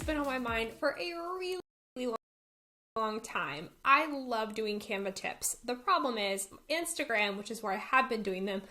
been on my mind for a really long time. I love doing Canva tips. The problem is Instagram, which is where I have been doing them,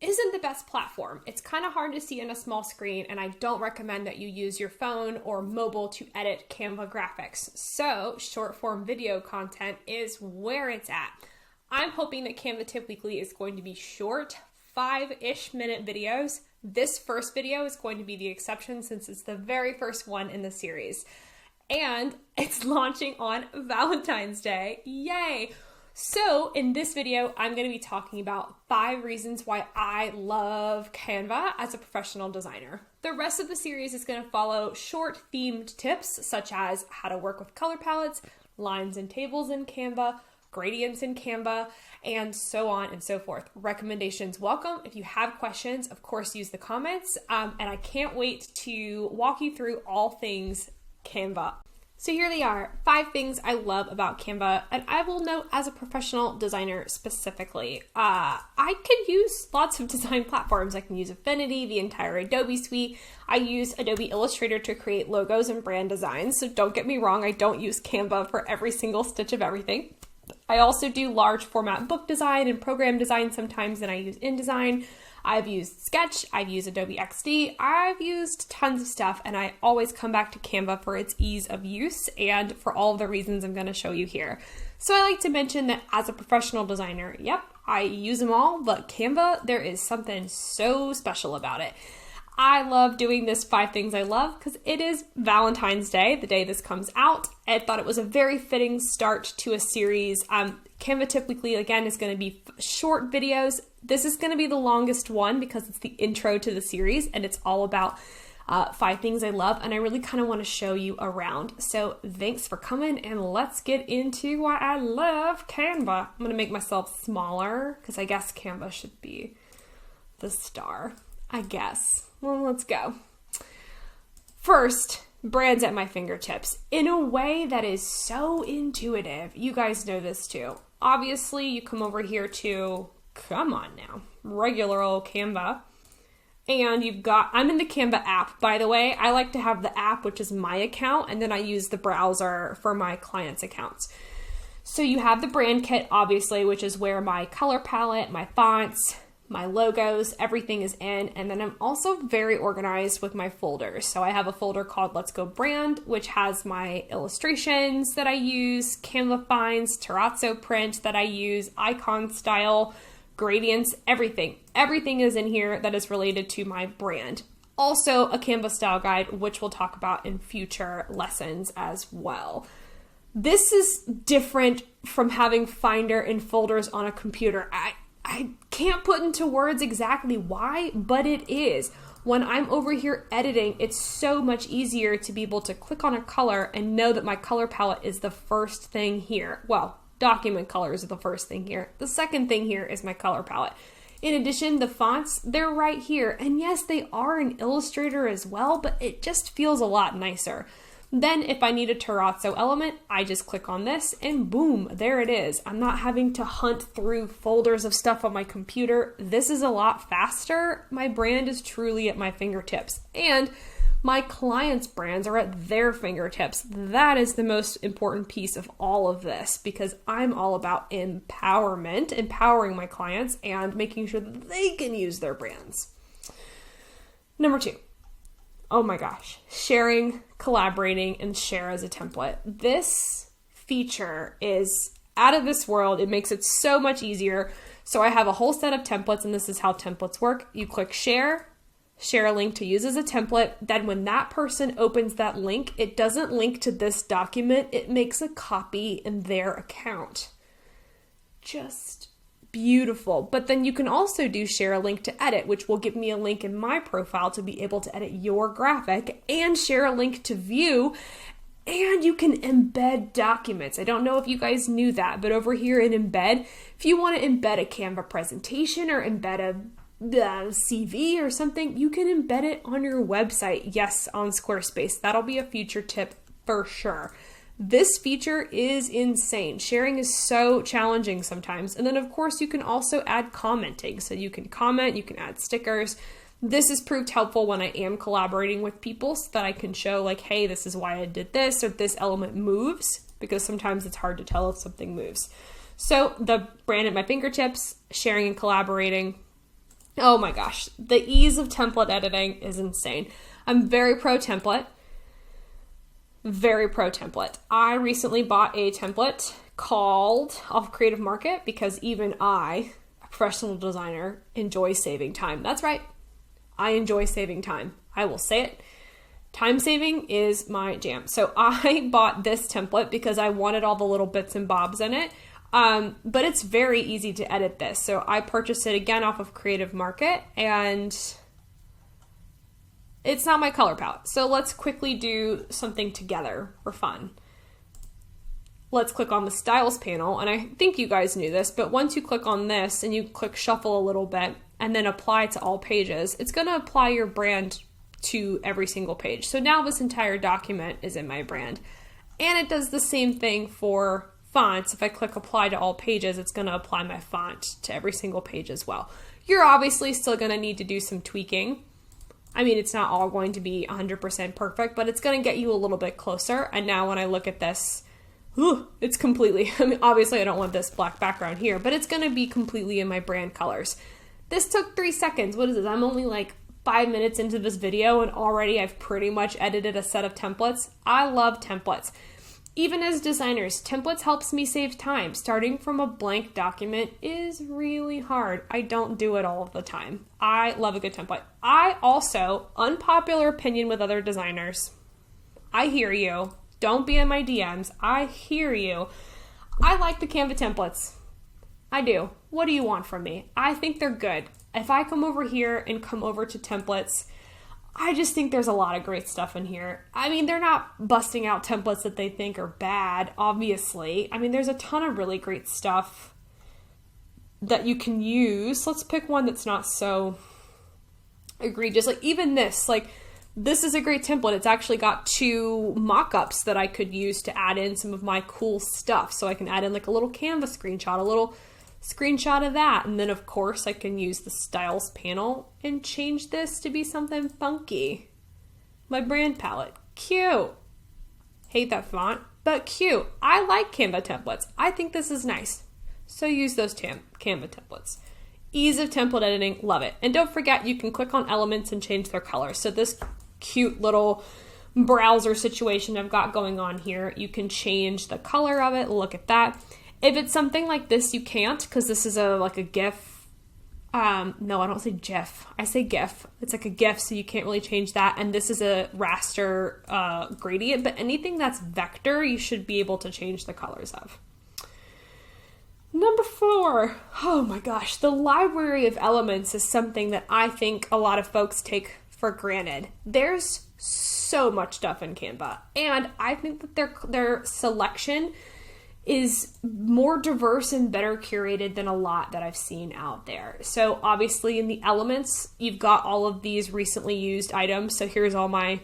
isn't the best platform. It's kind of hard to see on a small screen, and I don't recommend that you use your phone or mobile to edit Canva graphics. So short form video content is where it's at. I'm hoping that Canva Tip Weekly is going to be short, 5-ish minute videos. This first video is going to be the exception since it's the very first one in the series. And it's launching on Valentine's Day. Yay! So in this video, I'm going to be talking about 5 reasons why I love Canva as a professional designer. The rest of the series is going to follow short themed tips such as how to work with color palettes, lines and tables in Canva, gradients in Canva, and so on and so forth. Recommendations welcome. If you have questions, of course, use the comments. And I can't wait to walk you through all things Canva. So here they are, 5 things I love about Canva, and I will note as a professional designer specifically, I could use lots of design platforms. I can use Affinity, the entire Adobe suite. I use Adobe Illustrator to create logos and brand designs, so don't get me wrong, I don't use Canva for every single stitch of everything. I also do large format book design and program design sometimes, and I use InDesign. I've used Sketch, I've used Adobe XD, I've used tons of stuff, and I always come back to Canva for its ease of use and for all of the reasons I'm going to show you here. So I like to mention that as a professional designer, yep, I use them all, but Canva, there is something so special about it. I love doing this 5 things I love because it is Valentine's Day, the day this comes out. I thought it was a very fitting start to a series. Canva Tip Weekly, again, is going to be short videos. This is going to be the longest one because it's the intro to the series and it's all about 5 things I love, and I really kind of want to show you around. So thanks for coming, and let's get into why I love Canva. I'm going to make myself smaller because I guess Canva should be the star, I guess. Well, let's go. First, brands at my fingertips in a way that is so intuitive. You guys know this too. Obviously, you come over here to, come on now, regular old Canva. And you've got, I'm in the Canva app, by the way. I like to have the app, which is my account, and then I use the browser for my clients' accounts. So you have the brand kit, obviously, which is where my color palette, my fonts, my logos, everything is in. And then I'm also very organized with my folders. So I have a folder called Let's Go Brand, which has my illustrations that I use, Canva finds, terrazzo print that I use, icon style, gradients, everything. Everything is in here that is related to my brand. Also a Canva style guide, which we'll talk about in future lessons as well. This is different from having Finder and folders on a computer. I can't put into words exactly why, but it is. When I'm over here editing, it's so much easier to be able to click on a color and know that my color palette is the first thing here. Well, document colors are the first thing here. The second thing here is my color palette. In addition, the fonts, they're right here. And yes, they are in Illustrator as well, but it just feels a lot nicer. Then if I need a terrazzo element, I just click on this and boom, there it is. I'm not having to hunt through folders of stuff on my computer. This is a lot faster. My brand is truly at my fingertips. And my clients' brands are at their fingertips. That is the most important piece of all of this because I'm all about empowerment, empowering my clients and making sure that they can use their brands. Number 2. Oh my gosh, sharing, collaborating, and share as a template. This feature is out of this world. It makes it so much easier. So I have a whole set of templates, and this is how templates work. You click share a link to use as a template. Then when that person opens that link, it doesn't link to this document. It makes a copy in their account. Just beautiful. But then you can also do share a link to edit, which will give me a link in my profile to be able to edit your graphic, and share a link to view, and you can embed documents. I don't know if you guys knew that, but over here in embed, if you want to embed a Canva presentation or embed a CV or something, you can embed it on your website. Yes, on Squarespace. That'll be a future tip for sure. This feature is insane. Sharing is so challenging sometimes. And then of course you can also add commenting. So you can comment, you can add stickers. This has proved helpful when I am collaborating with people so that I can show like, hey, this is why I did this, or this element moves, because sometimes it's hard to tell if something moves. So the brand at my fingertips, sharing and collaborating. Oh my gosh, the ease of template editing is insane. I'm very pro template. Very pro template. I recently bought a template called Off Creative Market because even I, a professional designer, enjoy saving time. That's right. I enjoy saving time. I will say it. Time saving is my jam. So I bought this template because I wanted all the little bits and bobs in it. But it's very easy to edit this. So I purchased it again off of Creative Market, and it's not my color palette. So let's quickly do something together for fun. Let's click on the styles panel. And I think you guys knew this, but once you click on this and you click shuffle a little bit and then apply to all pages, it's going to apply your brand to every single page. So now this entire document is in my brand. And it does the same thing for fonts. If I click apply to all pages, it's going to apply my font to every single page as well. You're obviously still going to need to do some tweaking. I mean, it's not all going to be 100% perfect, but it's going to get you a little bit closer. And now when I look at this, it's completely, I mean, obviously I don't want this black background here, but it's going to be completely in my brand colors. This took 3 seconds. What is this? I'm only like 5 minutes into this video and already I've pretty much edited a set of templates. I love templates. Even as designers, templates helps me save time. Starting from a blank document is really hard. I don't do it all of the time. I love a good template. I also, unpopular opinion with other designers, I hear you. Don't be in my DMs. I hear you. I like the Canva templates. I do. What do you want from me? I think they're good. If I come over here and come over to templates, I just think there's a lot of great stuff in here. I mean, they're not busting out templates that they think are bad, obviously. I mean, there's a ton of really great stuff that you can use. Let's pick one that's not so egregious. Like even this, like this is a great template. It's actually got 2 mock-ups that I could use to add in some of my cool stuff. So I can add in like a little Canva screenshot, a little screenshot of that. And then of course I can use the styles panel and change this to be something funky. My brand palette, cute. Hate that font, but cute. I like Canva templates. I think this is nice. So use those Canva templates. Ease of template editing, love it. And don't forget, you can click on elements and change their color. So this cute little browser situation I've got going on here, you can change the color of it. Look at that. If it's something like this, you can't, because this is like a GIF. No, I don't say GIF. I say GIF. It's like a GIF, so you can't really change that. And this is a raster gradient, but anything that's vector, you should be able to change the colors of. Number 4. Oh my gosh. The library of elements is something that I think a lot of folks take for granted. There's so much stuff in Canva, and I think that their selection is more diverse and better curated than a lot that I've seen out there. So obviously in the elements, you've got all of these recently used items. So here's all my,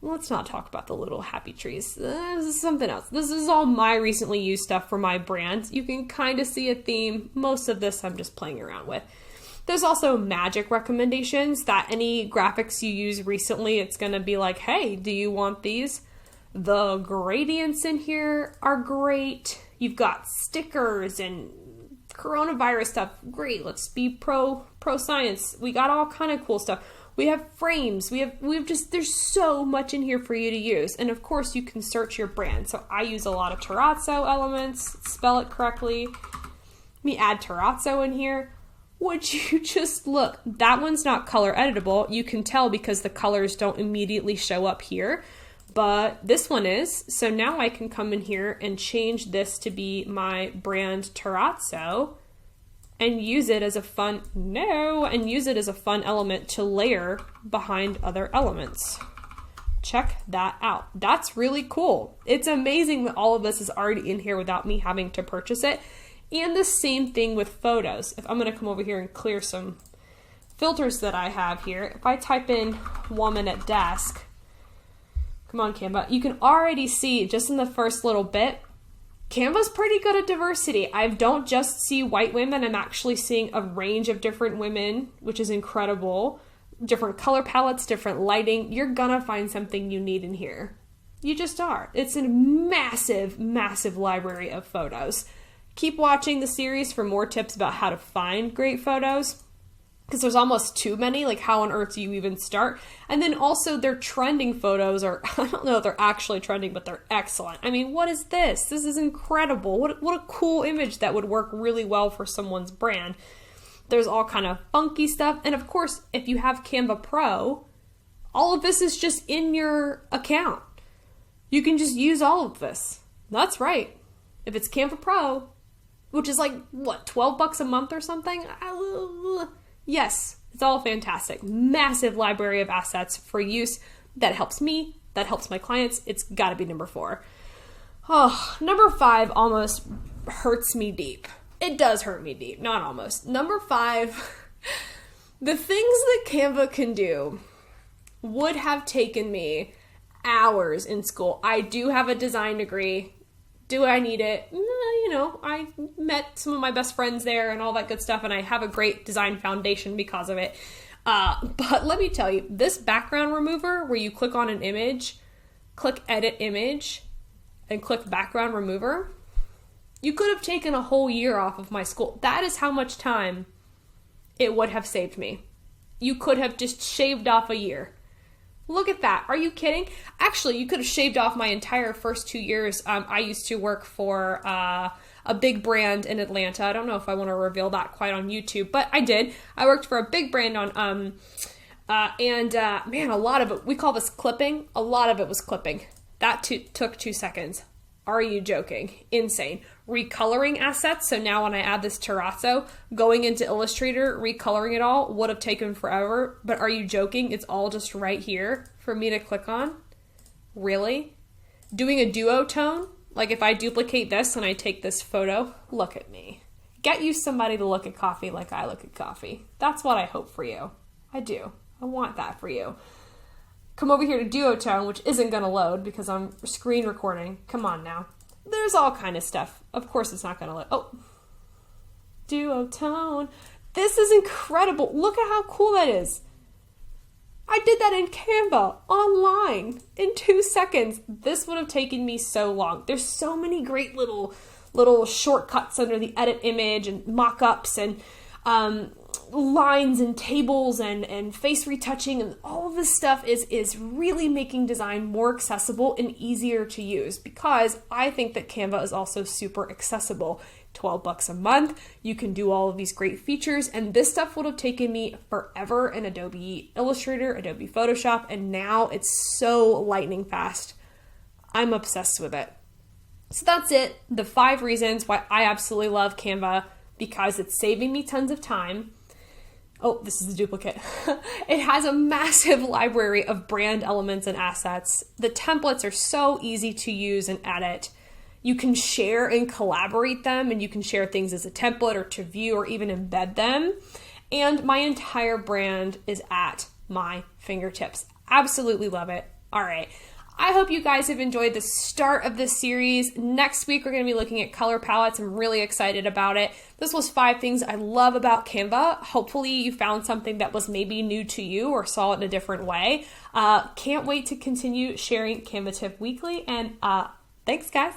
let's not talk about the little happy trees. This is something else. This is all my recently used stuff for my brand. You can kind of see a theme. Most of this I'm just playing around with. There's also magic recommendations that any graphics you use recently, it's going to be like, hey, do you want these? The gradients in here are great. You've got stickers and coronavirus stuff. Great. Let's be pro science. We got all kind of cool stuff. We have frames. We've just, there's so much in here for you to use. And of course you can search your brand. So I use a lot of terrazzo elements, spell it correctly. Let me add terrazzo in here. Would you just look, that one's not color editable. You can tell because the colors don't immediately show up here. But this one is, so now I can come in here and change this to be my brand terrazzo and use it as a fun, use it as a fun element to layer behind other elements. Check that out. That's really cool. It's amazing that all of this is already in here without me having to purchase it. And the same thing with photos. If I'm gonna come over here and clear some filters that I have here, if I type in woman at desk, come on, Canva. You can already see just in the first little bit, Canva's pretty good at diversity. I don't just see white women. I'm actually seeing a range of different women, which is incredible. different color palettes, different lighting. You're gonna find something you need in here. You just are. It's a massive, massive library of photos. Keep watching the series for more tips about how to find great photos, because there's almost too many. Like, how on earth do you even start? And then also their trending photos are, I don't know if they're actually trending, but they're excellent. I mean, what is this? This is incredible. What a cool image that would work really well for someone's brand. There's all kind of funky stuff. And of course, if you have Canva Pro, all of this is just in your account. You can just use all of this. That's right. If it's Canva Pro, which is like, what, $12 a month or something? Yes, it's all fantastic. Massive library of assets for use that helps me, that helps my clients. It's got to be number 4. Oh, number 5 almost hurts me deep. It does hurt me deep, not almost. Number 5, the things that Canva can do would have taken me hours in school. I do have a design degree. Do I need it? You know, I met some of my best friends there and all that good stuff, and I have a great design foundation because of it. But let me tell you, this background remover where you click on an image, click edit image, and click background remover, you could have taken a whole year off of my school. That is how much time it would have saved me. You could have just shaved off a year. Look at that. Are you kidding? Actually, you could have shaved off my entire first 2 years. I used to work for a big brand in Atlanta. I don't know if I want to reveal that quite on YouTube, but I did. I worked for a big brand on, man, a lot of it, we call this clipping. A lot of it was clipping. That took 2 seconds. Are you joking? Insane. Recoloring assets. So now when I add this terrazzo, going into Illustrator, recoloring it all would have taken forever. But are you joking? It's all just right here for me to click on. Really? Doing a duotone? Like if I duplicate this and I take this photo, look at me. Get you somebody to look at coffee like I look at coffee. That's what I hope for you. I do. I want that for you. Come over here to duotone, which isn't going to load because I'm screen recording. Come on now. There's all kind of stuff. Of course it's not going to load. Oh, duotone. This is incredible. Look at how cool that is. I did that in Canva online in 2 seconds. This would have taken me so long. There's so many great little shortcuts under the edit image and mock-ups and lines and tables and face retouching, and all of this stuff is really making design more accessible and easier to use, because I think that Canva is also super accessible. $12 a month, you can do all of these great features, and this stuff would have taken me forever in Adobe Illustrator, Adobe Photoshop, and now it's so lightning fast. I'm obsessed with it. So that's it, the 5 reasons why I absolutely love Canva, because it's saving me tons of time. Oh, this is a duplicate. It has a massive library of brand elements and assets. The templates are so easy to use and edit. You can share and collaborate them, and you can share things as a template or to view or even embed them. And my entire brand is at my fingertips. Absolutely love it. All right. I hope you guys have enjoyed the start of this series. Next week, we're going to be looking at color palettes. I'm really excited about it. This was 5 things I love about Canva. Hopefully you found something that was maybe new to you or saw it in a different way. Can't wait to continue sharing Canva Tip Weekly. And thanks, guys.